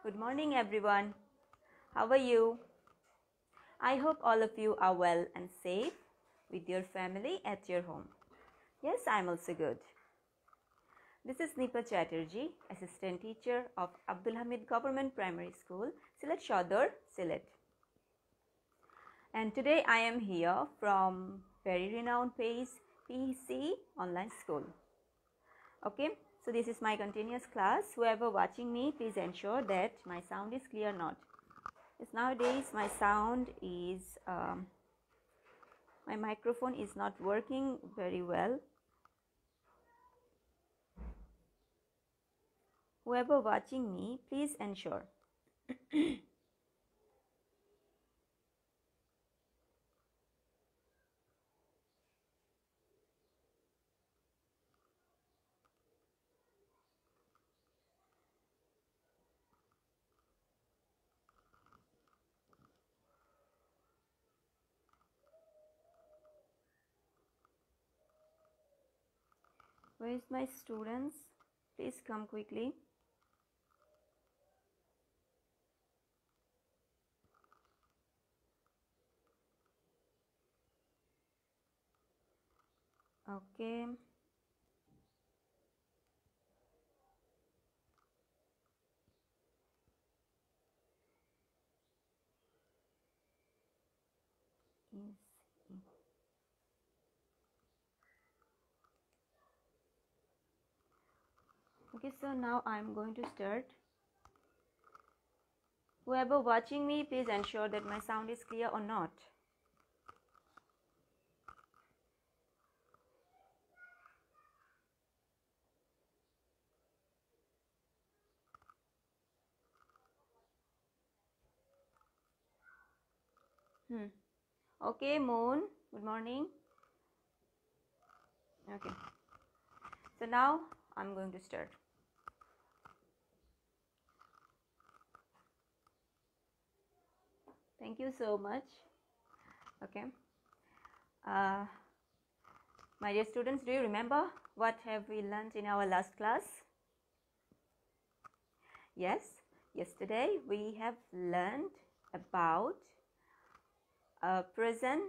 Good morning, everyone. How are you? I hope all of you are well and safe with your family at your home. Yes, I'm also good. This is Nipa Chatterjee, Assistant Teacher of Abdul Hamid Government Primary School, Sylhet Sodor, Sylhet. And today I am here from very renowned page PEC Online School. Okay, so this is my continuous class. Whoever watching me, please ensure that my sound is clear or not. Because nowadays my sound is, my microphone is not working very well. Whoever watching me, please ensure. Where is my students? Please come quickly. Okay. Okay, so now I'm going to start. Whoever watching me, please ensure that my sound is clear or not. Okay, Moon, good morning. Okay, so now I'm going to start. Thank you so much. Okay, my dear students, do you remember what have we learned in our last class? Yes, yesterday we have learned about present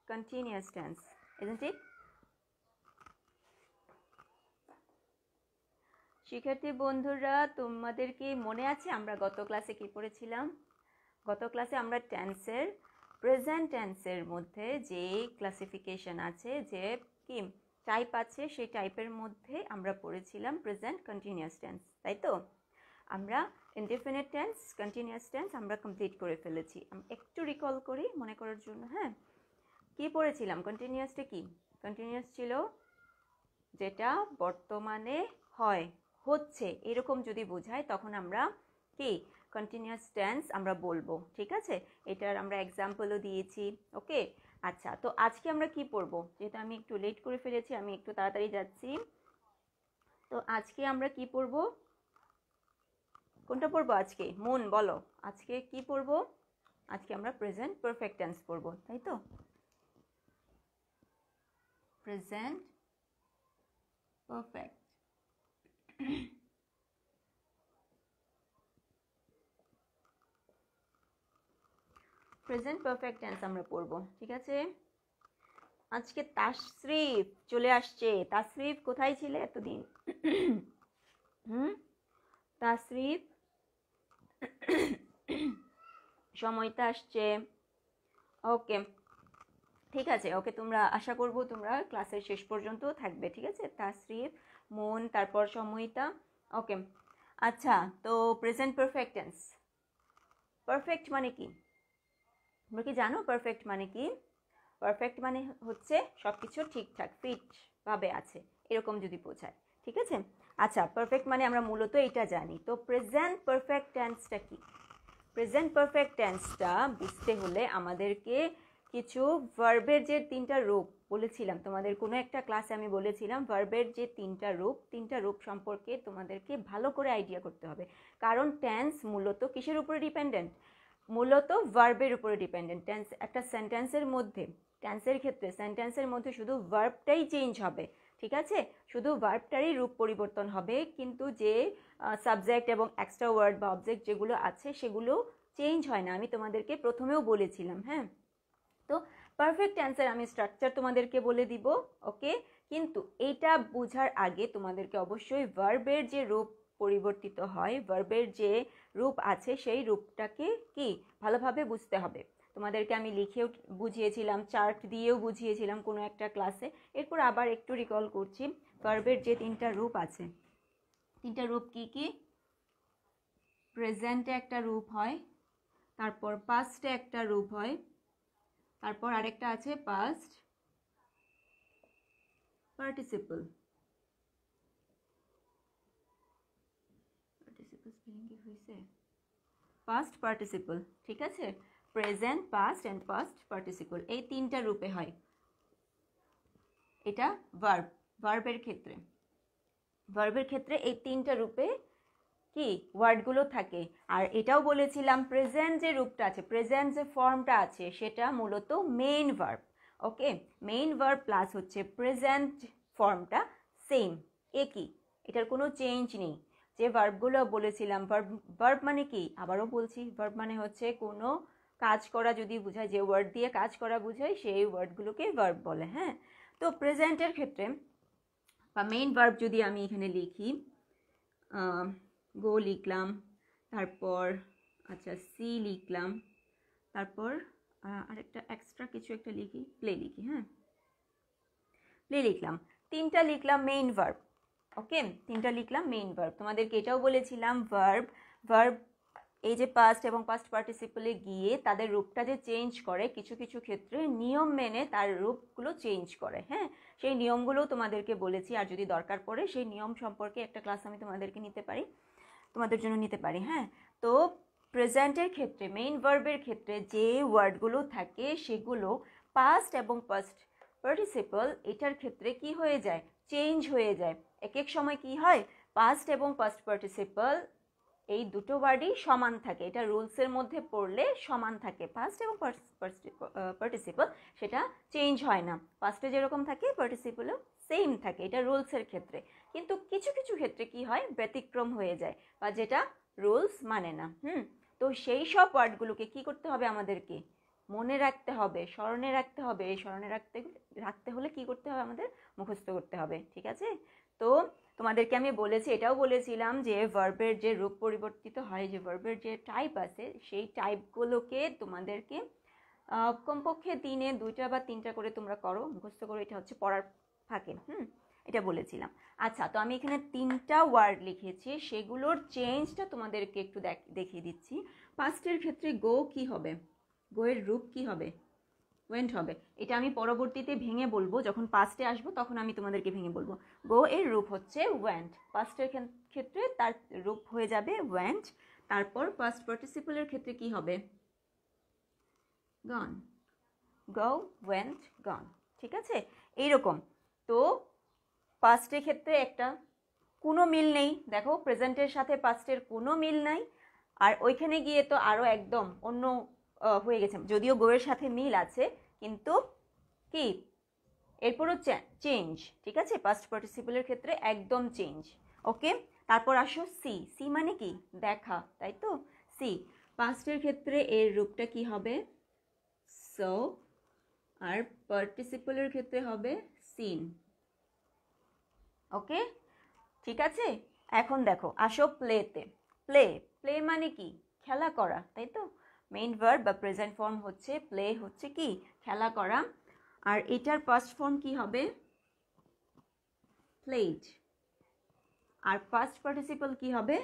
continuous tense, isn't it? শিক্ষার্থী বন্ধুরা, তোমাদেরকে মনে আছে আমরা গত ক্লাসে কি পড়েছিলাম? গত ক্লাসে আমরা টেন্সের প্রেজেন্ট টেন্সের মধ্যে যে ক্লাসিফিকেশন আছে, যে কি টাইপ আছে, সেই টাইপের মধ্যে আমরা পড়েছিলাম প্রেজেন্ট কন্টিনিউয়াস টেন্স, তাই তো? আমরা ইনডিফিনিট টেন্স, কন্টিনিউয়াস টেন্স আমরা কমপ্লিট করে ফেলেছি। একটু রিকল করি মনে করার জন্য। হ্যাঁ, কি পড়েছিলাম? কন্টিনিউয়াসটা কি? কন্টিনিউয়াস ছিল যেটা বর্তমানে হয়, হচ্ছে, এরকম যদি বোঝায় তখন আমরা কি কন্টিনিউয়াস টেন্স আমরা বলবো। ঠিক আছে, এটার আমরা এক্সাম্পলও দিয়েছি। ওকে, আচ্ছা, তো আজকে আমরা কি পড়বো? যেহেতু আমি একটু লেট করে ফেলেছি, আমি একটু তাড়াতাড়ি যাচ্ছি। তো আজকে আমরা কি পড়বো? কোনটা পড়বো আজকে? মন বলো, আজকে কি পড়বো? আজকে আমরা প্রেজেন্ট পারফেক্ট টেন্স পড়বো, তাই তো? Present perfect. Present perfect tense আমরা পড়বো, ঠিক আছে? আজকে তাসরিফ চলে আসছে। তাসরিফ কোথায় ছিলে এতদিন? তাসরিফ সময়টা আসছে। ওকে, ঠিক আছে। ওকে, তোমরা আশা করবো তোমরা ক্লাসের শেষ পর্যন্ত থাকবে, ঠিক আছে? তাসরিফ, মন, তারপর সময়টা। ওকে, আচ্ছা, তো প্রেজেন্ট পারফেক্ট টেন্স, পারফেক্ট মানে কি? তোমরা কি জানো পারফেক্ট মানে কি? পারফেক্ট মানে হচ্ছে সব কিছু ঠিকঠাক ফিট ভাবে আছে, এরকম যদি বোঝায়, ঠিক আছে? আচ্ছা, পারফেক্ট মানে আমরা মূলত এটা জানি। তো প্রেজেন্ট পারফেক্ট টেন্সটা কি? প্রেজেন্ট পারফেক্ট টেন্সটা বুঝতে হলে আমাদেরকে কিছু ভার্বের যে তিনটা রূপ বলেছিলাম তোমাদের, কোনো একটা ক্লাসে আমি বলেছিলাম ভার্বের যে তিনটা রূপ সম্পর্কে তোমাদেরকে ভালো করে আইডিয়া করতে হবে। কারণ টেন্স মূলত কিসের উপরে ডিপেন্ডেন্ট? মূলত ভার্বের উপরে ডিপেন্ডেন্ট। টেন্স একটা সেন্টেন্সের মধ্যে, টেন্সের ক্ষেত্রে সেন্টেন্সের মধ্যে শুধু ভার্বটাই চেঞ্জ হবে, ঠিক আছে, শুধু ভার্বটারই রূপ পরিবর্তন হবে, কিন্তু যে সাবজেক্ট এবং এক্সট্রা ওয়ার্ড বা অবজেক্ট যেগুলো আছে সেগুলো চেঞ্জ হয় না। আমি তোমাদেরকে প্রথমেও বলেছিলাম। হ্যাঁ, তো পারফেক্ট অ্যান্সার আমি স্ট্রাকচার তোমাদেরকে বলে দিব। ওকে, কিন্তু এইটা বোঝার আগে তোমাদেরকে অবশ্যই ভার্বের যে রূপ পরিবর্তিত হয়, ভার্বের যে রূপ আছে সেই রূপটাকে কি ভালোভাবে বুঝতে হবে। তোমাদেরকে আমি লিখেও বুঝিয়েছিলাম, চার্ট দিয়েও বুঝিয়েছিলাম কোনো একটা ক্লাসে। এরপর আবার একটু রিকল করছি, ভার্বের যে তিনটা রূপ আছে, তিনটা রূপ কি কি? প্রেজেন্টে একটা রূপ হয়, তারপর পাস্টে একটা রূপ হয়, তারপর আরেকটা আছে পাস্ট পার্টিসিপল। স্পেলিং কি হয়েছে? পাস্ট পার্টিসিপল, ঠিক আছে, present, past and past participle, এই তিনটা রূপে হয়। এটা ভার্ব, ভার্বের ক্ষেত্রে এই তিনটা রূপে কি ওয়ার্ডগুলো থাকে। আর এটাও বলেছিলাম প্রেজেন্ট যে রূপটা আছে, প্রেজেন্ট যে ফর্মটা আছে সেটা মূলত মেইন ভার্ব। ওকে, মেইন ভার্ব প্লাস হচ্ছে প্রেজেন্ট ফর্মটা সেম, একই, এটার কোনো চেঞ্জ নেই। যে ভার্বগুলো বলেছিলাম, ভার্ব মানে কি আবারও বলছি, ভার্ব মানে হচ্ছে কোনো কাজ করা যদি বোঝায়, যে ওয়ার্ড দিয়ে কাজ করা বোঝায় সেই ওয়ার্ডগুলোকে ভার্ব বলে। হ্যাঁ, তো প্রেজেন্টের ক্ষেত্রে বা মেইন ভার্ব যদি আমি এখানে লিখি, গো লিখলাম, তারপর আচ্ছা সি লিখলাম, তারপর আরেকটা এক্সট্রা কিছু একটা লিখি, প্লে লিখি। হ্যাঁ, প্লে লিখলাম, তিনটা লিখলাম মেইন ভার্ব। ওকে, তিনটা লিখলাম মেইন ভার্ব। তোমাদেরকে এটাও বলেছিলাম ভার্ব এই যে পাস্ট এবং পাস্ট পার্টিসিপলে গিয়ে তাদের রূপটা যে চেঞ্জ করে, কিছু কিছু ক্ষেত্রে নিয়ম মেনে তার রূপগুলো চেঞ্জ করে। হ্যাঁ, সেই নিয়মগুলো তোমাদেরকে বলেছি, আর যদি দরকার পড়ে সেই নিয়ম সম্পর্কে একটা ক্লাস আমি তোমাদের জন্য নিতে পারি। হ্যাঁ, তো প্রেজেন্টের ক্ষেত্রে, মেইন ভার্বের ক্ষেত্রে যে ওয়ার্ডগুলো থাকে সেগুলো পাস্ট এবং পাস্ট পার্টিসিপল এটার ক্ষেত্রে কি হয়ে যায়? চেঞ্জ হয়ে যায়। এক এক সময় কি হয়, পাস্ট এবং পাস্ট পার্টিসিপল এই দুটো ওয়ার্ডই সমান থাকে, এটা রুলসের মধ্যে পড়লে সমান থাকে, পাস্ট এবং পার্টিসিপল, সেটা চেঞ্জ হয় না। পাস্টে যেরকম থাকে পার্টিসিপলও সেম থাকে, এটা রুলসের ক্ষেত্রে। কিন্তু কিছু কিছু ক্ষেত্রে কি হয়, ব্যতিক্রম হয়ে যায় বা যেটা রুলস মানে না। তো সেই সব ওয়ার্ডগুলোকে কি করতে হবে, আমাদেরকে মনে রাখতে হবে, স্মরণে রাখতে হবে। এই স্মরণে রাখতে হলে কি করতে হবে, আমাদের মুখস্থ করতে হবে। ঠিক আছে, তো তোমাদেরকে আমি বলেছি, এটাও বলেছিলাম যে ভার্বের যে রূপ পরিবর্তিত হয়, যে ভার্বের যে টাইপ আছে সেই টাইপগুলোকে তোমাদেরকে কমপক্ষে দিনে 2টা বা 3টা করে তোমরা করো, মুখস্থ করো, এটা হচ্ছে পড়ার ফাঁকে। এটা বলেছিলাম। আচ্ছা, তো আমি এখানে 3টা ওয়ার্ড লিখেছি, সেগুলোর চেঞ্জটা তোমাদেরকে একটু দেখিয়ে দিচ্ছি। পাস্টের ক্ষেত্রে গো কি হবে, গো এর রূপ কি হবে? ওয়েন্ট হবে। এটা আমি পরবর্তীতে ভেঙে বলবো, যখন পাস্টে আসবো তখন আমি তোমাদেরকে ভেঙে বলবো। গো এর রূপ হচ্ছে ওয়েন্ট, পাস্টের ক্ষেত্রে তার রূপ হয়ে যাবে ওয়েন্ট। তারপর পাস্ট পার্টিসিপলের ক্ষেত্রে কি হবে? গন, গো, ওয়েন্ট, গন। ঠিক আছে, এইরকম। তো পাস্টের ক্ষেত্রে একটা কোনো মিল নেই, দেখো প্রেজেন্টের সাথে পাস্টের কোনো মিল নাই, আর ওইখানে গিয়ে তো আরও একদম অন্য হয়ে গেছে। যদিও গোয়ের সাথে মিল আছে কিন্তু কি এরপরও চেঞ্জ। ঠিক আছে, পাস্ট পার্টিসিপলের ক্ষেত্রে একদম চেঞ্জ। ওকে, তারপর আসো সি। সি মানে কি? দেখা, তাই তো? সি পাস্টের ক্ষেত্রে এর রূপটা কি হবে? সো, আর পার্টিসিপলের ক্ষেত্রে হবে সিন। ওকে, ঠিক আছে। এখন দেখো, আসো প্লেতে। প্লে মানে কি? খেলা করা, তাই তো? মেইন ভার্ব বা প্রেজেন্ট ফর্ম হচ্ছে প্লে, হচ্ছে কি খেলা করা। আর এটার পাস্ট ফর্ম কি হবে? প্লেড। আর পাস্ট পার্টিসিপল কি হবে?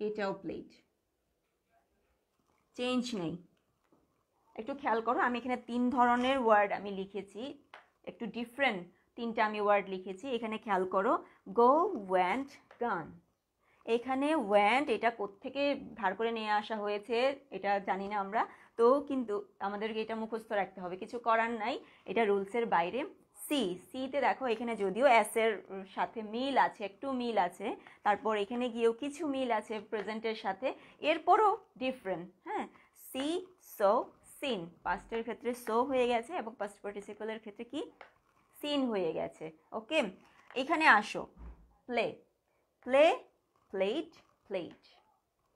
এটাও প্লেড, চেঞ্জ নেই। একটু খেয়াল করো, আমি এখানে 3 ধরনের ওয়ার্ড আমি লিখেছি, একটু ডিফারেন্ট 3টা আমি ওয়ার্ড লিখেছি। এখানে খেয়াল করো, গো, ওয়েন্ট, গান। এখানে ওয়েন্ট এটা কোত্থেকে ধার করে নিয়ে আসা হয়েছে এটা জানি না আমরা, তো কিন্তু আমাদেরকে এটা মুখস্থ রাখতে হবে, কিছু করার নাই, এটা রুলসের বাইরে। সিতে দেখো, এখানে যদিও এস এর সাথে মিল আছে, একটু মিল আছে, তারপর এখানে গিয়েও কিছু মিল আছে প্রেজেন্টের সাথে, এরপরও ডিফারেন্ট। হ্যাঁ, সি, সো, সিন। পাস্টের ক্ষেত্রে সো হয়ে গেছে এবং পাস্ট পার্টিসিপলের ক্ষেত্রে কি? সিন হয়ে গেছে। ওকে, এখানে আসো, প্লে, প্লে, প্লেট, প্লেট,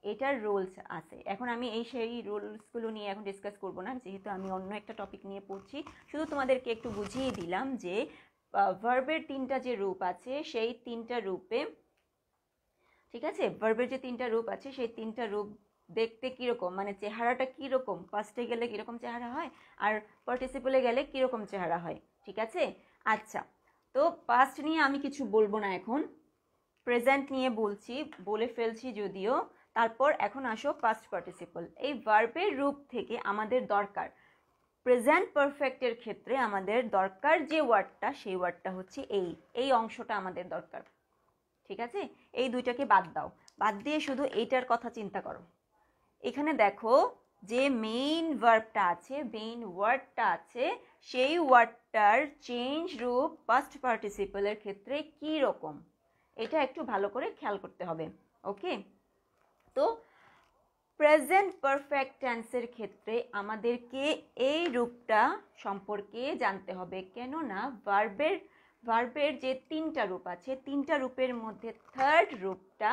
এটার রুলস আছে। এখন আমি সেই রুলসগুলো নিয়ে এখন ডিসকাস করব না, যেহেতু আমি অন্য একটা টপিক নিয়ে পড়ছি। শুধু তোমাদেরকে একটু বুঝিয়ে দিলাম যে ভার্বের তিনটা যে রূপ আছে সেই তিনটা রূপে, ঠিক আছে, ভার্বের যে তিনটা রূপ আছে সেই তিনটা রূপ দেখতে কীরকম, মানে চেহারাটা কীরকম, পাস্টে গেলে কীরকম চেহারা হয় আর পার্টিসিপলে গেলে কীরকম চেহারা হয়, ঠিক আছে। আচ্ছা, তো পাস্ট নিয়ে আমি কিছু বলবো না এখন, প্রেজেন্ট নিয়ে বলছি, বলে ফেলছি যদিও। তারপর এখন আসো পাস্ট পার্টিসিপল। এই ভার্বের রূপ থেকে আমাদের দরকার, প্রেজেন্ট পারফেক্টের ক্ষেত্রে আমাদের দরকার যে ওয়ার্ডটা, সেই ওয়ার্ডটা হচ্ছে এই অংশটা আমাদের দরকার, ঠিক আছে। এই দুইটাকে বাদ দাও, বাদ দিয়ে শুধু এইটার কথা চিন্তা করো। এখানে দেখো যে মেইন ভার্বটা আছে, মেইন ওয়ার্ডটা আছে, সেই ওয়ার্ডটার চেঞ্জ রূপ পাস্ট পার্টিসিপলের ক্ষেত্রে কি রকম, এটা একটু ভালো করে খেয়াল করতে হবে। ওকে, তো প্রেজেন্ট পারফেক্ট টেন্সের ক্ষেত্রে আমাদেরকে এই রূপটা সম্পর্কে জানতে হবে, কেননা ভার্বের যে তিনটা রূপ আছে, তিনটা রূপের মধ্যে থার্ড রূপটা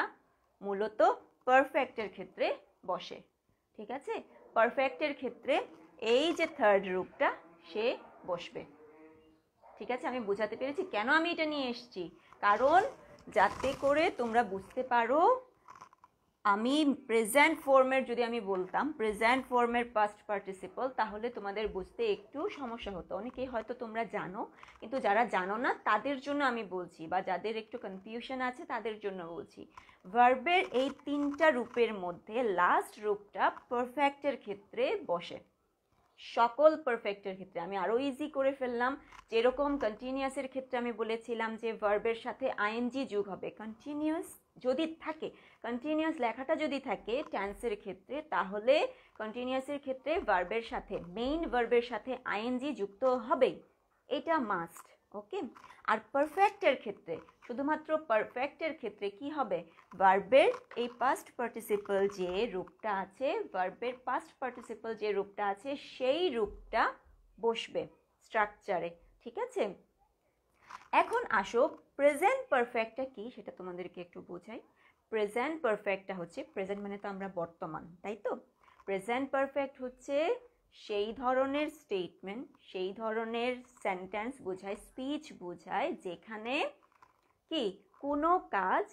মূলত পারফেক্টের ক্ষেত্রে বসে, ঠিক আছে। পারফেক্টের ক্ষেত্রে এই যে থার্ড রূপটা সে বসবে, ঠিক আছে। আমি বোঝাতে পেরেছি কেন আমি এটা নিয়ে এসেছি, কারণ যাতে করে তোমরা বুঝতে পারো। আমি প্রেজেন্ট ফর্মের যদি আমি বলতাম প্রেজেন্ট ফর্মের পাস্ট পার্টিসিপল, তাহলে তোমাদের বুঝতে একটু সমস্যা হতো। অনেকেই হয়তো তোমরা জানো, কিন্তু যারা জানো না তাদের জন্য আমি বলছি, বা যাদের একটু কনফিউশন আছে তাদের জন্য বলছি। ভার্বের এই তিনটা রূপের মধ্যে লাস্ট রূপটা পারফেক্টের ক্ষেত্রে বসে, সকল পারফেক্টের ক্ষেত্রে। আমি আরও ইজি করে ফেললাম, যেরকম কন্টিনিউয়াসের ক্ষেত্রে আমি বলেছিলাম যে ভার্বের সাথে আইএনজি যোগ হবে, কন্টিনিউয়াস যদি থাকে, কন্টিনিউয়াস লেখাটা যদি থাকে টেন্সের ক্ষেত্রে, তাহলে কন্টিনিউয়াসের ক্ষেত্রে ভার্বের সাথে, মেইন ভার্বের সাথে আইএনজি যুক্ত হবেই, এটা মাস্ট। ওকে, আর পারফেক্টের ক্ষেত্রে, শুধুমাত্র পারফেক্টের ক্ষেত্রে কি হবে, ভার্বের এই পাস্ট পার্টিসিপল যে রূপটা আছে, ভার্বের পাস্ট পার্টিসিপল যে রূপটা আছে সেই রূপটা বসবে স্ট্রাকচারে, ঠিক আছে। এখন আসো প্রেজেন্ট পারফেক্টটা কি সেটা তোমাদেরকে একটু বোঝাই। প্রেজেন্ট পারফেক্টটা হচ্ছে, প্রেজেন্ট মানে তো আমরা বর্তমান, তাই তো। প্রেজেন্ট পারফেক্ট হচ্ছে সেই ধরনের স্টেটমেন্ট, সেই ধরনের সেন্টেন্স বোঝায়, স্পিচ বোঝায়, যেখানে কি কোনো কাজ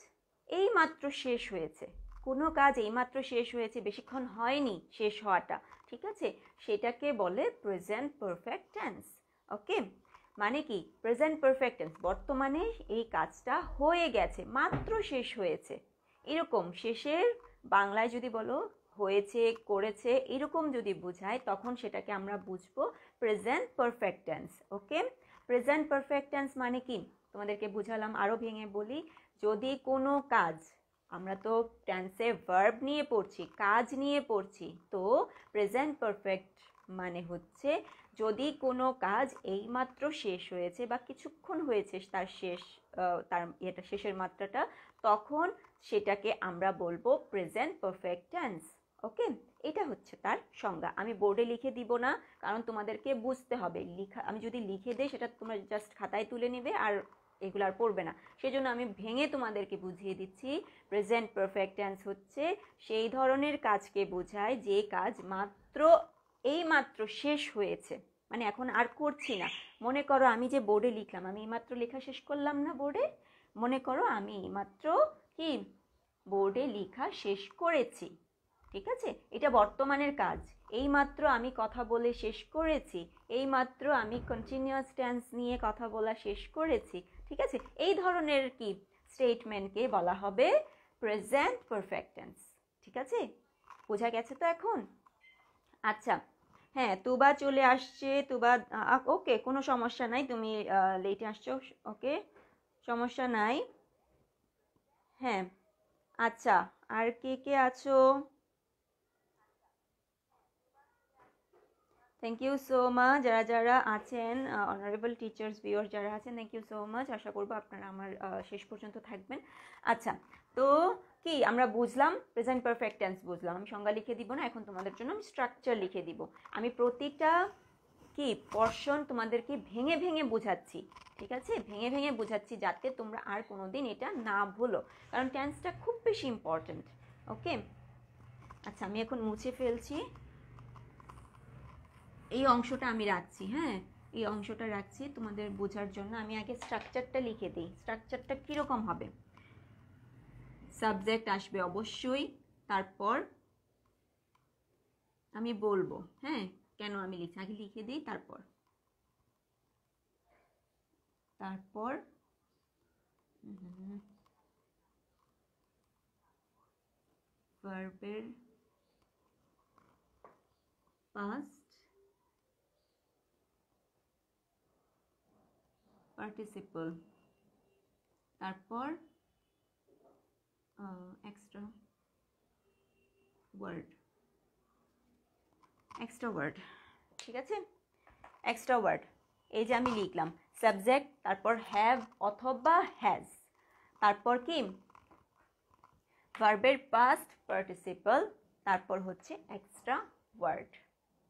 এইমাত্র শেষ হয়েছে, কোনো কাজ এইমাত্র শেষ হয়েছে, বেশিক্ষণ হয়নি শেষ হওয়াটা, ঠিক আছে, সেটাকে বলে প্রেজেন্ট পারফেক্ট টেন্স। ওকে, মানে কি প্রেজেন্ট পারফেক্ট টেন্স, বর্তমানে এই কাজটা হয়ে গেছে, মাত্র শেষ হয়েছে, এরকম। শেষের বাংলায় যদি বলো হয়েছে, করেছে, এরকম যদি বোঝায়, তখন সেটাকে আমরা বুঝবো প্রেজেন্ট পারফেক্ট টেন্স। ওকে, প্রেজেন্ট পারফেক্ট টেন্স মানে কি তোমাদেরকে বুঝালাম, আরও ভেঙে বলি। যদি কোনো কাজ, আমরা তো টেন্সে ভার্ব নিয়ে পড়ছি, কাজ নিয়ে পড়ছি, তো প্রেজেন্ট পারফেক্ট মানে হচ্ছে যদি কোনো কাজ এইমাত্র শেষ হয়েছে বা কিছুক্ষণ হয়েছে তার শেষ, তার এটা শেষের মাত্রাটা, তখন সেটাকে আমরা বলবো প্রেজেন্ট পারফেক্ট টেন্স। ওকে, এটা হচ্ছে তার সংজ্ঞা। আমি বোর্ডে লিখে দিব না, কারণ তোমাদেরকে বুঝতে হবে। আমি যদি লিখে দিই সেটা তোমরা জাস্ট খাতায় তুলে নেবে আর এগুলো আর পড়বে না, সেজন্য আমি ভেঙে তোমাদেরকে বুঝিয়ে দিচ্ছি। প্রেজেন্ট পারফেক্ট টেন্স হচ্ছে সেই ধরনের কাজকে বোঝায় যে কাজ এইমাত্র শেষ হয়েছে, মানে এখন আর করছি না। মনে করো আমি যে বোর্ডে লিখলাম, আমি এইমাত্র লেখা শেষ করলাম না বোর্ডে, মনে করো আমি এইমাত্র কি বোর্ডে লেখা শেষ করেছি, ঠিক আছে, এটা বর্তমানের কাজ। এইমাত্র আমি কথা বলে শেষ করেছি, এইমাত্র আমি কন্টিনিউয়াস টেন্স নিয়ে কথা বলা শেষ করেছি, ঠিক আছে। এই ধরনের কি স্টেটমেন্টকে বলা হবে প্রেজেন্ট পারফেক্ট টেন্স, ঠিক আছে, বোঝা গেছে তো এখন। আচ্ছা, হ্যাঁ, তুবা চলে আসছে, তুবা ওকে, কোনো সমস্যা নাই, তুমি লেটে আসছো, ওকে, সমস্যা নাই। হ্যাঁ, আচ্ছা, আর কে কে আছো? থ্যাংক ইউ সো মাচ যারা যারা আছেন, অনারেবল টিচার্স ভিউয়ার যারা আছেন, থ্যাংক ইউ সো মাচ। আশা করবো আপনারা আমার শেষ পর্যন্ত থাকবেন। আচ্ছা, তো কি আমরা বুঝলাম, প্রেজেন্ট পারফেক্ট টেন্স বুঝলাম। আমি সংজ্ঞা লিখে দিব না এখন, তোমাদের জন্য আমি স্ট্রাকচার লিখে দিব। আমি প্রতিটা কি পোরশন তোমাদেরকে ভেঙে ভেঙে বোঝাচ্ছি, ঠিক আছে, ভেঙে ভেঙে বোঝাচ্ছি যাতে তোমরা আর কোনো দিন এটা না ভুলো, কারণ টেন্সটা খুব বেশি ইম্পর্ট্যান্ট। ওকে, আচ্ছা আমি এখন মুছে ফেলছি, এই অংশটা আমি রাখছি। হ্যাঁ, এই অংশটা রাখছি তোমাদের বোঝার জন্য। আমি আগে স্ট্রাকচারটা লিখে দিই। স্ট্রাকচারটা কীরকম হবে? সাবজেক্ট আসবে অবশ্যই, তারপর আমি বলবো হ্যাঁ কেন আমি লিখছি, আগে লিখে দিই, তারপর ভার্বের পাস্ট পার্টিসিপল, তারপর এক্সট্রা ওয়ার্ড, ঠিক আছে, এক্সট্রা ওয়ার্ড। এই যে আমি লিখলাম সাবজেক্ট, তারপর হ্যাভ অথবা হ্যাজ, তারপর কি ভার্বের পাস্ট পার্টিসিপল, তারপর হচ্ছে এক্সট্রা ওয়ার্ড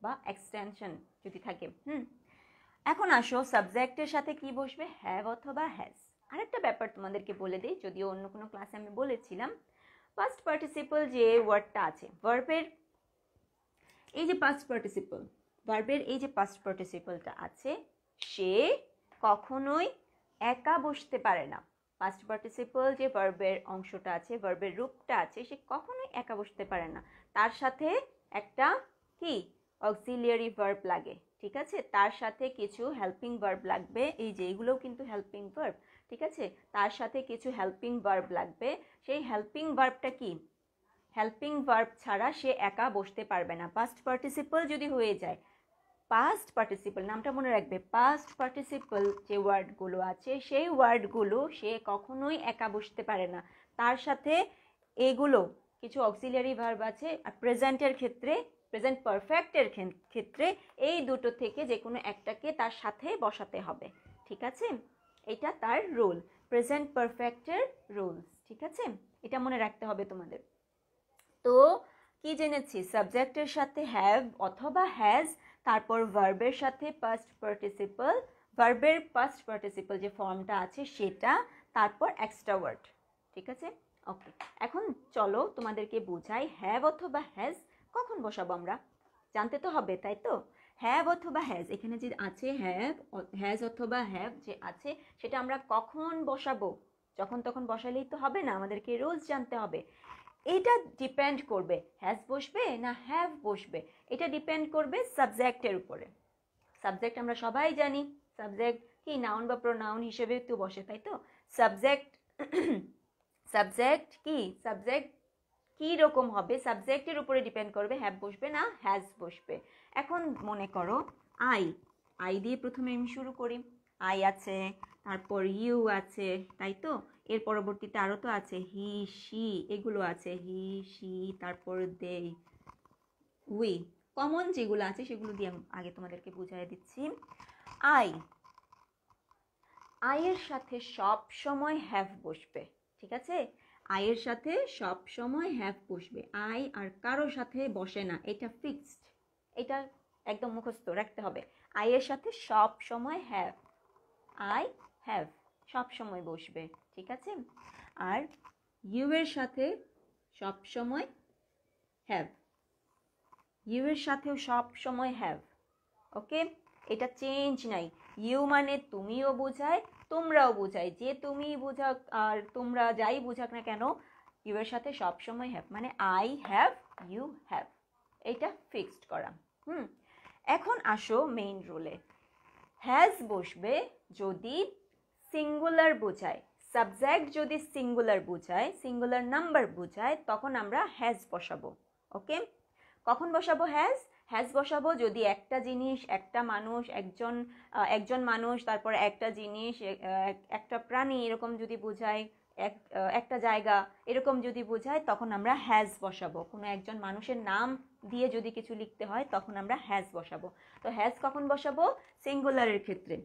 বা এক্সটেনশন যদি থাকে। এখন আসো সাবজেক্টের সাথে কি বসবে? হ্যাভ অথবা হ্যাজ। আরেকটা ব্যাপার তোমাদেরকে বলে দিই, যদিও অন্য কোনো ক্লাসে আমি বলেছিলাম, পাস্ট পার্টিসিপল যে ওয়ার্ডটা আছে ভার্বের, এই যে পাস্ট পার্টিসিপল, ভার্বের এই যে পাস্ট পার্টিসিপলটা আছে, সে কখনোই একা বসতে পারে না। পাস্ট পার্টিসিপল যে ভার্বের অংশটা আছে, ভার্বের রূপটা আছে, সে কখনোই একা বসতে পারে না, তার সাথে একটা কি অক্সিলিয়ারি ভার্ব লাগে। ঠিক আছে, তার সাথে কিছু হেল্পিং ভার্ব লাগবে, এই যে এগুলোও কিন্তু হেল্পিং ভার্ব। ঠিক আছে, তার সাথে কিছু হেল্পিং ভার্ব লাগবে। সেই হেল্পিং ভার্বটা কি? হেল্পিং ভার্ব ছাড়া সে একা বসতে পারবে না। পাস্ট পার্টিসিপল যদি হয়ে যায়, পাস্ট পার্টিসিপল নামটা মনে রাখবে, পাস্ট পার্টিসিপল যে ওয়ার্ডগুলো আছে সেই ওয়ার্ডগুলো সে কখনোই একা বসতে পারে না, তার সাথে এগুলো কিছু অক্সিলিয়ারি ভার্ব আছে। আর প্রেজেন্টের ক্ষেত্রে, প্রেজেন্ট পারফেক্টের ক্ষেত্রে এই দুটো থেকে যে কোনো একটাকে তার সাথে বসাতে হবে। ঠিক আছে, এটা তার রুল, প্রেজেন্ট পারফেক্টের রুলস। ঠিক আছে, এটা মনে রাখতে হবে তোমাদের। তো কি জেনেছি? সাবজেক্টের সাথে হ্যাভ অথবা হ্যাজ, তারপর ভার্বের সাথে পাস্ট পার্টিসিপল, ভার্বের পাস্ট পার্টিসিপল যে ফর্মটা আছে সেটা, তারপর এক্সট্রা ওয়ার্ড। ঠিক আছে, ওকে। এখন চলো তোমাদেরকে বোঝাই হ্যাভ অথবা হ্যাজ কখন বসাবো আমরা, জানতে তো হবে, তাই তো? হ্যাভ অথবা হ্যাজ, এখানে যে আছে হ্যাজ অথবা হ্যাভ যে আছে, সেটা আমরা কখন বসাবো? যখন তখন বসালেই তো হবে না, আমাদেরকে রুলস জানতে হবে। এটা ডিপেন্ড করবে হ্যাজ বসবে না হ্যাভ বসবে, এটা ডিপেন্ড করবে সাবজেক্টের উপরে। সাবজেক্ট আমরা সবাই জানি, সাবজেক্ট কি নাউন বা প্রোনাউন হিসেবে তো বসে, তাই তো? সাবজেক্ট সাবজেক্ট কি, সাবজেক্ট কি রকম হবে সাবজেক্টের উপরে ডিপেন্ড করবে হ্যাভ বসবে না হ্যাজ বসবে। এখন মনে করো আই দিয়ে প্রথমে আমি শুরু করি। আই আছে, তারপর ইউ আছে, তাই তো? এর পরবর্তীতে আরও তো আছে হি শি, এগুলো আছে হি শি, তারপর দে উই, কমন যেগুলো আছে সেগুলো দিয়ে আগে তোমাদেরকে বুঝিয়ে দিচ্ছি। আই এর সাথে সব সময় হ্যাভ বসবে। ঠিক আছে, আই এর সাথে সব সময় হ্যাভ বসবে, আই আর কারোর সাথে বসে না, এটা ফিক্সড, এটা একদম মুখস্থ রাখতে হবে। আই এর সাথে সব সময় হ্যাভ, আই হ্যাভ সব সময় বসবে। ঠিক আছে, আর ইউ এর সাথে সব সময় হ্যাভ, ইউ এর সাথেও সব সময় হ্যাভ। ওকে, এটা চেঞ্জ নাই। ইউ মানে তুমিও বোঝায়, তোমরাও বোঝায়, যে তুমি বোঝাক আর তোমরা যাই বোঝাক না কেন, ইউ এর সাথে সব সময় হ্যাভ, মানে আই হ্যাভ ইউ হ্যাভ, এটা ফিক্সড করা। এখন আসো মেইন রুলে। হ্যাজ বসবে যদি সিঙ্গুলার বোঝায়, সাবজেক্ট যদি সিঙ্গুলার বোঝায়, সিঙ্গুলার নাম্বার বোঝায়, তখন আমরা হ্যাজ বসাবো। ওকে, কখন বসাবো হ্যাজ? হ্যাজ বসাবো যদি একটা জিনিস, একটা মানুষ, একজন মানুষ, তারপর একটা জিনিস, একটা প্রাণী এরকম যদি বোঝায়, একটা জায়গা এরকম যদি বোঝায়, তখন আমরা হ্যাজ বসাবো। কোনো একজন মানুষের নাম দিয়ে যদি কিছু লিখতে হয় তখন আমরা হ্যাজ বসাবো। তো হ্যাজ কখন বসাবো? সিঙ্গুলারের ক্ষেত্রে,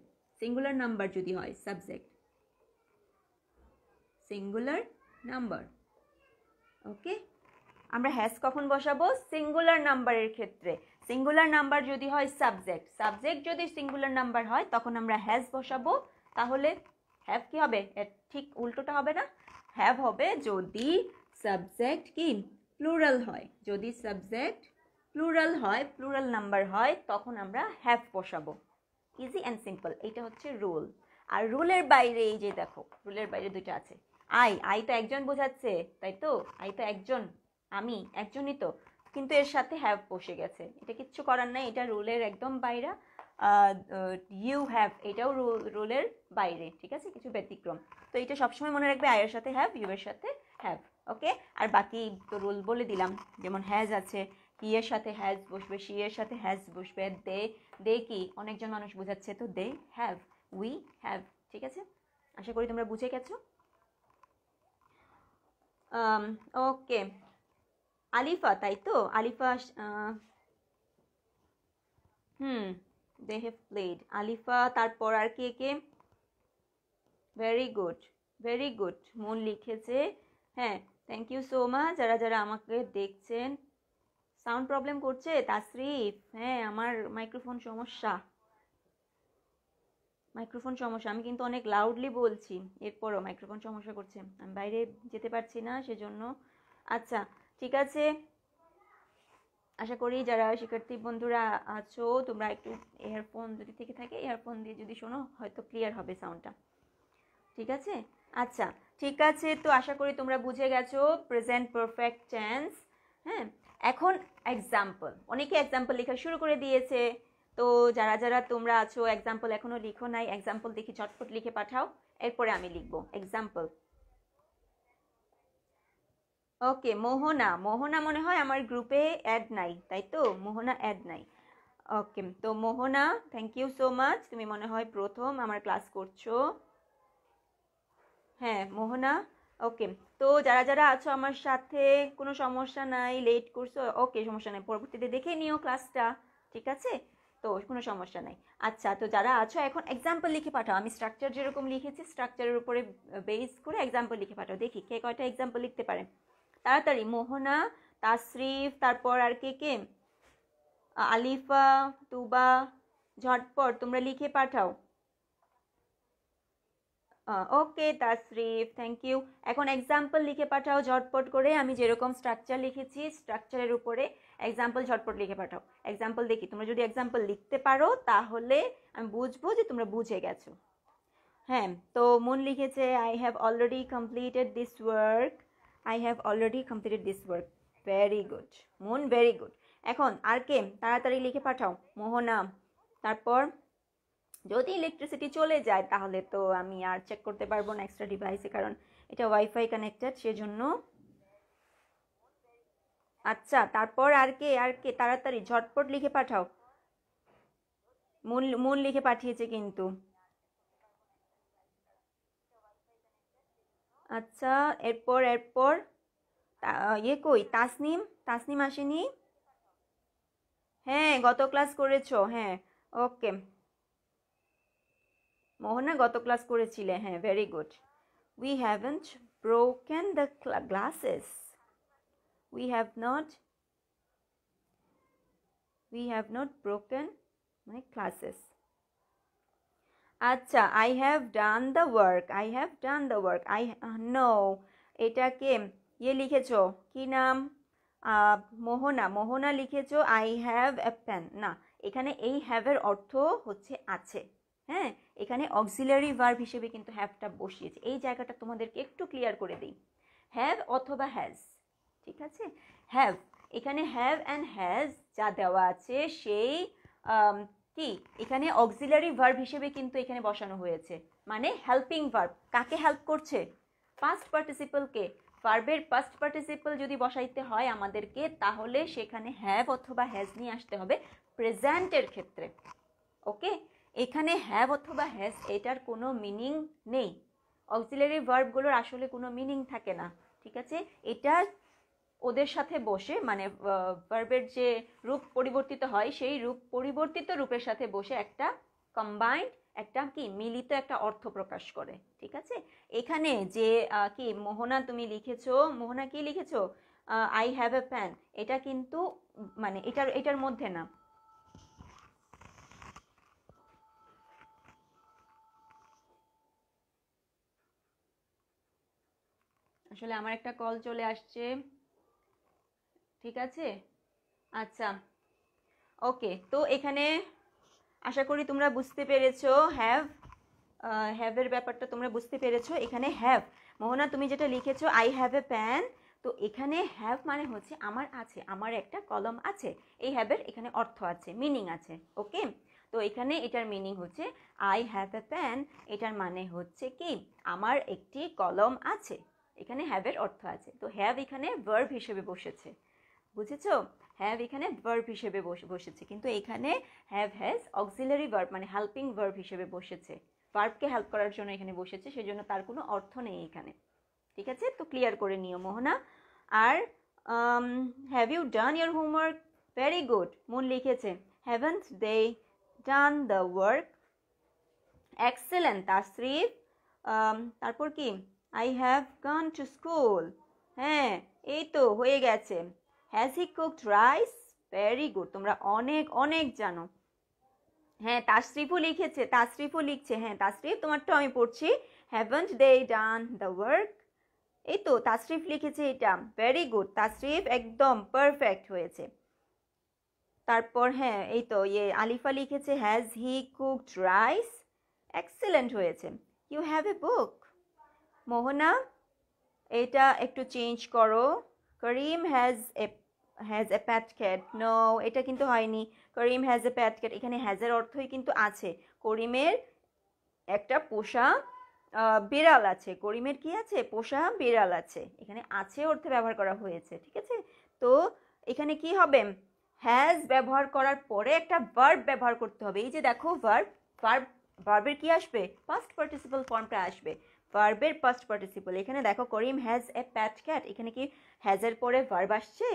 সিঙ্গুলার নাম্বার যদি হয়, সাবজেক্ট সিঙ্গুলার নাম্বার। ওকে, আমরা হ্যাজ কখন বসাবো? সিঙ্গুলার নাম্বারের ক্ষেত্রে। সিঙ্গুলার নাম্বার যদি হয় সাবজেক্ট, সাবজেক্ট যদি সিঙ্গুলার নাম্বার হয় তখন আমরা হ্যাজ বসাবো, তাহলে হ্যাভ কি হবে? ঠিক উল্টোটা হবে না? হ্যাভ হবে যদি সাবজেক্ট কি প্লুরাল হয়। যদি সাবজেক্ট প্লুরাল হয়, প্লুরাল নাম্বার হয়, তখন আমরা হ্যাভ বসাবো। ইজি অ্যান্ড সিম্পল, এইটা হচ্ছে রুল। আর রুলের বাইরে এই যে দেখো, রুলের বাইরে দুটো আছে। আই তো একজন বোঝাচ্ছে, তাই তো? আই তো একজন, আমি একজনই তো, কিন্তু এর সাথে হ্যাভ বসে গেছে, এটা কিচ্ছু করার নাই, এটা রুলের একদম বাইরে। ইউ হ্যাভ, এটাও রুলের বাইরে, ঠিক আছে, কিছু ব্যতিক্রম। তো এটা সবসময় মনে রাখবে, আয়ের সাথে হ্যাভ, ইউ এর সাথে হ্যাভ। ওকে, আর বাকি তো রুল বলে দিলাম, যেমন হ্যাজ আছে, হি এর সাথে হ্যাজ বসবে, শি এর সাথে হ্যাজ বসবে, দে কি অনেকজন মানুষ বোঝাচ্ছে, তো দে হ্যাভ, উই হ্যাভ। ঠিক আছে, আশা করি তোমরা বুঝে গেছো। ওকে, আলিফা, তাই তো? Alifa, they have played. Alifa, তারপর আর কে কে? Very good, very good, Mon লিখেছে। হ্যাঁ, থ্যাংক ইউ সো মাচ যারা যারা আমাকে দেখছেন। সাউন্ড প্রবলেম করছে তাসরিফ? হ্যাঁ, আমার মাইক্রোফোন সমস্যা, মাইক্রোফোন সমস্যা। আমি কিন্তু অনেক লাউডলি বলছি, এরপরও মাইক্রোফোন সমস্যা করছে, আমি বাইরে যেতে পারছি না সেজন্য। আচ্ছা, ঠিক আছে, আশা করি যারা শিক্ষার্থী বন্ধুরা আছো তোমরা একটু ইয়ারফোন যদি থেকে থাকে, ইয়ারফোন দিয়ে যদি শোনো হয়তো ক্লিয়ার হবে সাউন্ডটা। ঠিক আছে, আচ্ছা, ঠিক আছে, তো আশা করি তোমরা বুঝে গেছো প্রেজেন্ট পারফেক্ট টেন্স। হ্যাঁ, এখন এক্সাম্পল, অনেকে এক্সাম্পল লেখা শুরু করে দিয়েছে। তো যারা যারা তোমরা আছো এক্সাম্পল এখনো লিখো নাই, এক্সাম্পল দেখি চটপট লিখে পাঠাও, এরপরে আমি লিখবো এক্সাম্পল। ওকে, মোহনা, মোহনা মনে হয় আমার গ্রুপে অ্যাড নাই, তাই তো? মোহনা অ্যাড নাই। ওকে, তো মোহনা, থ্যাংক ইউ সো মাচ, তুমি মনে হয় প্রথম আমার ক্লাস করছো। হ্যাঁ মোহনা, ওকে। তো যারা যারা আছো আমার সাথে, কোনো সমস্যা নাই, লেট করছো, ওকে সমস্যা নাই, পরবর্তীতে দেখে নিও ক্লাসটা, ঠিক আছে? তো কোনো সমস্যা নাই। আচ্ছা, তো যারা আছো এখন এক্সাম্পল লিখে পাঠাও, আমি স্ট্রাকচার যেরকম লিখেছি স্ট্রাকচারের উপরে বেস করে এক্সাম্পল লিখে পাঠাও, দেখি কে কয়টা এক্সাম্পল লিখতে পারে তাড়াতাড়ি। মোহনা, তাসরিফ, তারপর আর কে কে? আলিফা, তুবা, ঝটপট তোমরা লিখে পাঠাও। ওকে তাসরিফ, থ্যাংক ইউ। এখন এক্সাম্পল লিখে পাঠাও ঝটপট করে, আমি যেরকম স্ট্রাকচার লিখেছি স্ট্রাকচারের উপরে এক্সাম্পল ঝটপট লিখে পাঠাও। এক্সাম্পল দেখি, তোমরা যদি এক্সাম্পল লিখতে পারো তাহলে আমি বুঝবো যে তোমরা বুঝে গেছো। হ্যাঁ, তো মন লিখেছে I have already completed this work, I have already completed this work. Very good মন, ভেরি গুড। এখন আর কে তাড়াতাড়ি লিখে পাঠাও? মোহনা, তারপর যদি ইলেকট্রিসিটি চলে যায় তাহলে তো আমি আর চেক করতে পারবো না এক্সট্রা ডিভাইসে, কারণ এটা ওয়াইফাই কানেক্টেড সেজন্য। আচ্ছা, তারপর আর কে, আর কে তাড়াতাড়ি ঝটপট লিখে পাঠাও। মূল মূল লিখে পাঠিয়েছে কিন্তু। আচ্ছা, এরপর এরপর ইয়ে কই, তাসনিম, তাসনিম আসেনি? হ্যাঁ, গত ক্লাস করেছো, হ্যাঁ। ওকে, মোহনা গত ক্লাস করেছিলে, হ্যাঁ, very good. We haven't broken the glasses, we have not, we have not broken my classes. আচ্ছা, I have done the work, I have done the work, I no, এটাকে ইয়ে লিখেছো, কি নাম? মোহনা, মোহনা লিখেছো I have a pen। না, এখানে এই have এর অর্থ হচ্ছে আছে। হ্যাঁ, এখানে অক্সিলারি ভার্ব হিসেবে কিন্তু হ্যাভটা বসিয়েছে, এই জায়গাটা তোমাদেরকে একটু ক্লিয়ার করে দিই। হ্যাভ অথবা হ্যাজ, ঠিক আছে? হ্যাভ, এখানে হ্যাভ অ্যান্ড হ্যাজ যা দেওয়া আছে সেই কি এখানে অক্সিলারি ভার্ব হিসেবে কিন্তু এখানে বসানো হয়েছে, মানে হেল্পিং ভার্ব। কাকে হেল্প করছে? পাস্ট পার্টিসিপলকে। ভার্বের পাস্ট পার্টিসিপল যদি বসাইতে হয় আমাদেরকে, তাহলে সেখানে হ্যাভ অথবা হ্যাজ নিয়ে আসতে হবে প্রেজেন্টের ক্ষেত্রে। ওকে, এখানে হ্যাভ অথবা হ্যাজ এটার কোনো মিনিং নেই, অক্সিলারি ভার্বগুলোর আসলে কোনো মিনিং থাকে না, ঠিক আছে? এটা ওদের সাথে বসে, মানে ভার্বের যে রূপ পরিবর্তিত হয় সেই রূপ পরিবর্তিত রূপের সাথে বসে একটা কম্বাইন্ড, একটা কি মিলিত একটা অর্থ প্রকাশ করে, ঠিক আছে? এখানে যে কি মোহনা তুমি লিখেছো, মোহনা কি লিখেছো? আই হ্যাভ এ প্যান, এটা কিন্তু মানে এটার মধ্যে না। আসলে আমার একটা কল চলে আসছে, ঠিক আছে? আচ্ছা, ওকে, তো এখানে আশা করি তোমরা বুঝতে পেরেছো হ্যাভের ব্যাপারটা তোমরা বুঝতে পেরেছো। এখানে হ্যাভ, মোহনা তুমি যেটা লিখেছো আই হ্যাভ এ প্যান, তো এখানে হ্যাভ মানে হচ্ছে আমার আছে, আমার একটা কলম আছে। এই হ্যাভের এখানে অর্থ আছে, মিনিং আছে। ওকে, তো এখানে এটার মিনিং হচ্ছে আই হ্যাভ এ প্যান, এটার মানে হচ্ছে কি আমার একটি কলম আছে। এখানে হ্যাভের অর্থ আছে, তো হ্যাভ এখানে ভার্ব হিসেবে বসেছে, বুঝেছো? হ্যাভ এখানে ভার্ব হিসেবে বসেছে, কিন্তু এখানে হ্যাভ হ্যাজ অক্সিলারি ভার্ব মানে হেল্পিং ভার্ব হিসেবে বসেছে। ভার্বকে হেল্প করার জন্য এখানে বসেছে, সেজন্য তার কোনো অর্থ নেই এখানে। ঠিক আছে, তো ক্লিয়ার করে নিও মোহনা। আর have you done your homework? Very good, Mon লিখেছে haven't they done the work. Excellent Tasrif. তারপর কি I have gone to school. হ্যাঁ, এই তো হয়ে গেছে। Has he cooked rice? Very good, তোমরা অনেক অনেক জানো। হ্যাঁ, তাসরিফও লিখেছে, তাসরিফও লিখছে। হ্যাঁ তাসরিফ, তোমারটা আমি পড়ছি। Haven't they done the work? এই তো তাসরিফ লিখেছে এটা। ভেরি গুড তাসরিফ, একদম পারফেক্ট হয়েছে। তারপর হ্যাঁ এই তো আলিফা লিখেছে has he cooked rice? Excellent হয়েছে। You have a book? Mohona, এটা একটু চেঞ্জ করো। Karim has a pet cat. No, এটা কিন্তু হয়নি। করিম হ্যাজ এ প্যাট ক্যাট, এখানে হ্যাজের অর্থই কিন্তু আছে। করিমের একটা পোষা বিড়াল আছে। করিমের কি আছে? পোষা বিড়াল আছে। এখানে আছে অর্থে ব্যবহার করা হয়েছে, ঠিক আছে? তো এখানে কি হবে? হ্যাজ ব্যবহার করার পরে একটা ভার্ব ব্যবহার করতে হবে। এই যে দেখো ভার্বের কি আসবে? পাস্ট পার্টিসিপল ফর্মটা আসবে। ভার্বের পাস্ট পার্টিসিপল, এখানে দেখো করিম হ্যাজ এ প্যাট ক্যাট, এখানে কি হ্যাজের পরে ভার্ব আসছে?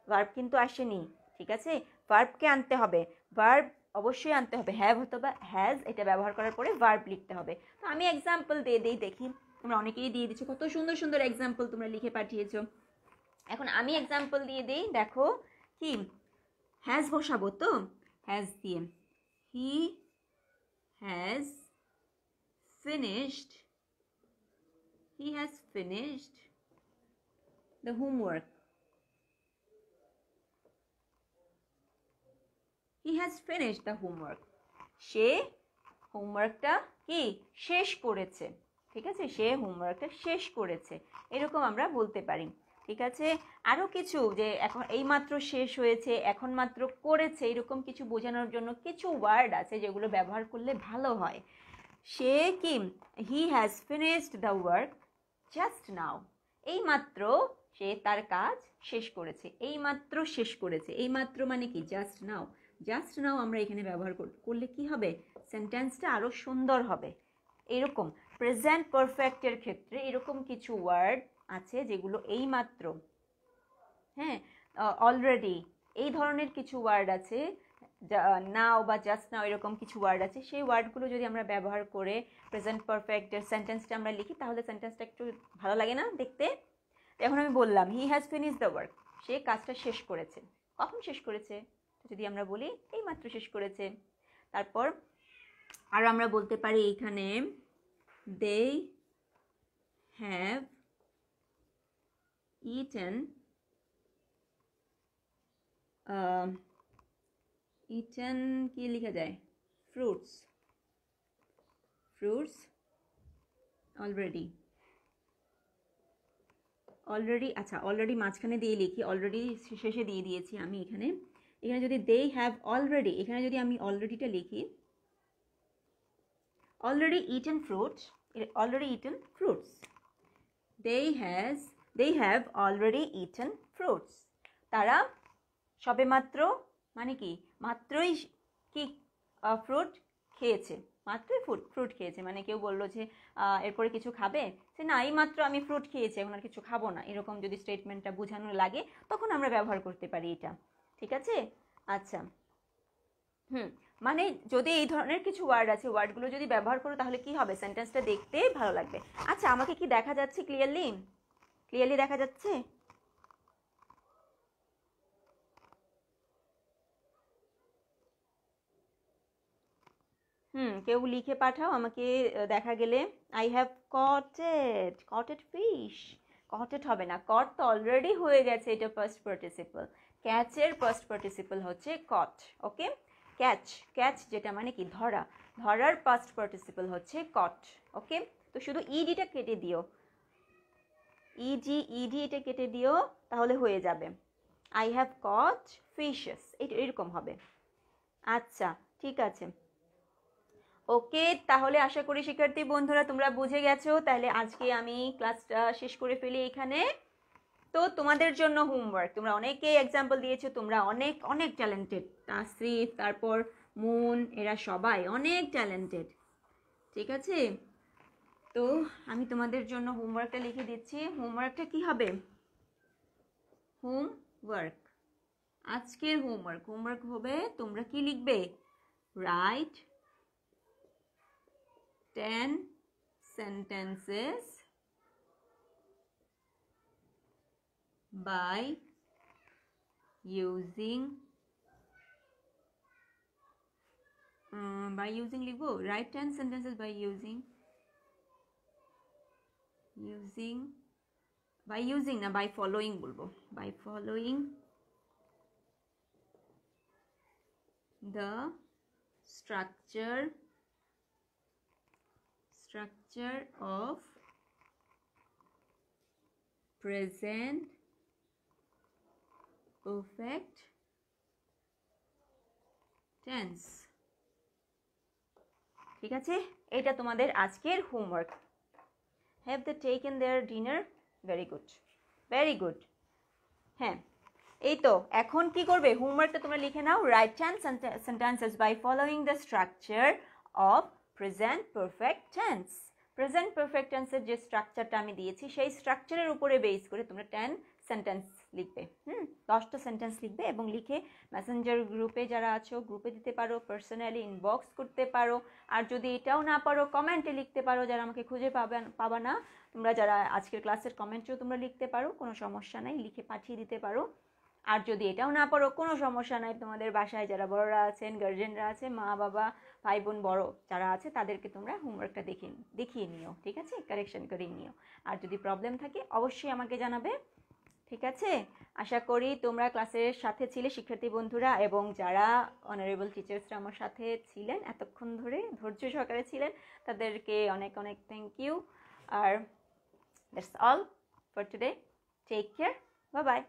ভার্ব কিন্তু আসেনি, ঠিক আছে? ভার্বকে আনতে হবে, ভার্ব অবশ্যই আনতে হবে। হ্যাভ অথবা হ্যাজ এটা ব্যবহার করার পরে ভার্ব লিখতে হবে। তো আমি এক্সাম্পল দিয়ে দিই, দেখি তোমরা অনেকেই দিয়ে দিচ্ছ, কত সুন্দর সুন্দর এক্সাম্পল তোমরা লিখে পাঠিয়েছো। এখন আমি এক্সাম্পল দিয়ে দিই, দেখো কি হ্যাজ বসাবো তো। হ্যাজ দিয়ে he has finished, he has finished the homework. He has finished the homework, সে হোমওয়ার্কটা কি শেষ করেছে, ঠিক আছে? সে হোমওয়ার্কটা শেষ করেছে, এরকম আমরা বলতে পারি, ঠিক আছে? আরও কিছু যে এখন এইমাত্র শেষ হয়েছে, এখন মাত্র করেছে, এরকম কিছু বোঝানোর জন্য কিছু ওয়ার্ড আছে যেগুলো ব্যবহার করলে ভালো হয়। সে কি হি has finished the work just now, এইমাত্র সে তার কাজ শেষ করেছে, এইমাত্র শেষ করেছে। এইমাত্র মানে কি জাস্ট নাও। জাস্ট নাও আমরা এখানে ব্যবহার করলে কি হবে? সেন্টেন্সটা আরও সুন্দর হবে। এরকম প্রেজেন্ট পারফেক্টের ক্ষেত্রে এরকম কিছু ওয়ার্ড আছে যেগুলো এইমাত্র, হ্যাঁ, অলরেডি, এই ধরনের কিছু ওয়ার্ড আছে, নাও বা জাস্ট নাও এরকম কিছু ওয়ার্ড আছে। সেই ওয়ার্ডগুলো যদি আমরা ব্যবহার করে প্রেজেন্ট পারফেক্টের সেন্টেন্সটা আমরা লিখি, তাহলে সেন্টেন্সটা একটু ভালো লাগে না দেখতে? এখন আমি বললাম he has finish the work, সে কাজটা শেষ করেছে। কখন শেষ করেছে? যদি আমরা বলি এইমাত্র শেষ করেছে। তারপর আর আমরা বলতে পারি এইখানে দে হ্যাভ ইটেন ইটেন কি লেখা যায়? Fruits, fruits already. অলরেডি, আচ্ছা অলরেডি মাঝখানে দিয়ে লিখি, অলরেডি শেষে দিয়ে দিয়েছি আমি এখানে। এখানে যদি দে হ্যাভ অলরেডি, এখানে যদি আমি অলরেডিটা লিখি already eaten fruits, already eaten fruits, they have already eaten fruits, তারা সবে মাত্র মানে কি মাত্রই কি ফ্রুট খেয়েছে, মাত্রই ফ্রুট খেয়েছে। মানে কেউ বললো যে এরপরে কিছু খাবে, সে না এই মাত্র আমি ফ্রুট খেয়েছি, এখন আর কিছু খাবো না, এরকম যদি স্টেটমেন্টটা বোঝানো লাগে তখন আমরা ব্যবহার করতে পারি এটা, ঠিক আছে? আচ্ছা, মানে যদি এই ধরনের কিছু ওয়ার্ড আছে, ওয়ার্ডগুলো যদি ব্যবহার করো তাহলে কি হবে? সেন্টেন্সটা দেখতে ভালো লাগবে। আচ্ছা, আমাকে কি দেখা যাচ্ছে ক্লিয়ারলি? ক্লিয়ারলি দেখা যাচ্ছে? কেউ লিখে পাঠাও আমাকে দেখা গেলে। আই হ্যাভ কটেড ফিশ, কটেড হবে না, কট তো অলরেডি হয়ে গেছে, এটা ফার্স্ট পার্টিসিপল। ক্যাচের ফার্স্ট পার্টিসিপল হচ্ছে কট। ওকে, ক্যাচ, ক্যাচ যেটা মানে কি ধরা, ধরার ফার্স্ট পার্টিসিপল হচ্ছে কট। ওকে, তো শুধু ইডিটা কেটে দিও, ইডি এটা কেটে দিও, তাহলে হয়ে যাবে। আই হ্যাভ কট ফিশেস, এটা এরকম হবে। আচ্ছা, ঠিক আছে। ওকে, তাহলে আশা করি শিক্ষার্থী বন্ধুরা তোমরা বুঝে গেছো। তাহলে আজকে আমি ক্লাসটা শেষ করে ফেলি এখানে। তো তোমাদের জন্য হোমওয়ার্ক, তোমরা অনেকেই এক্সাম্পল দিয়েছো, তোমরা অনেক অনেক ট্যালেন্টেড, তাসরিফ, তারপর মুন, এরা সবাই অনেক ট্যালেন্টেড। ঠিক আছে, তো আমি তোমাদের জন্য হোমওয়ার্কটা লিখে দিচ্ছি। হোমওয়ার্কটা কি হবে? হোমওয়ার্ক, আজকের হোমওয়ার্ক হবে, তোমরা কি লিখবে? রাইট 10 sentences by using লিখবো, write 10 sentences by using না, by following বলবো, by following the structure of present perfect tense। ঠিক আছে, এটা তোমাদের আজকের homework. Have they taken their dinner? Very good, very good. হ্যাঁ, এই তো এখন কি করবে, হোমওয়ার্কটা তোমরা লিখে নাও। Write 10 sentences by following the structure of present perfect tense। Present perfect টেন্সের যে স্ট্রাকচারটা আমি দিয়েছি, সেই স্ট্রাকচারের উপরে বেস করে তোমরা 10 সেন্টেন্স লিখবে। 10টা সেন্টেন্স লিখবে এবং লিখে মেসেঞ্জার গ্রুপে যারা আছো গ্রুপে দিতে পারো, পার্সোনালি ইনবক্স করতে পারো। আর যদি এটাও না পারো কমেন্টে লিখতে পারো, যারা আমাকে খুঁজে পাবা না, তোমরা যারা আজকের ক্লাসের কমেন্টেও তোমরা লিখতে পারো, কোনো সমস্যা নাই, লিখে পাঠিয়ে দিতে পারো। আর যদি এটাও না পারো কোনো সমস্যা নাই, তোমাদের বাসায় যারা বড়রা আছেন, গার্জেনরা আছে, মা বাবা ভাই বোন বড় যারা আছে, তাদেরকে তোমরা হোমওয়ার্কটা দেখিয়ে নিও। ঠিক আছে, কারেকশন করে নিও। আর যদি প্রবলেম থাকে অবশ্যই আমাকে জানাবে। ঠিক আছে, আশা করি তোমরা ক্লাসের সাথে ছিলে শিক্ষার্থী বন্ধুরা, এবং যারা অনারেবল টিচার্সরা আমার সাথে ছিলেন এতক্ষণ ধরে ধৈর্য সহকারে ছিলেন, তাদেরকে অনেক অনেক থ্যাংক ইউ। আর that's all for today. Take care, bye by.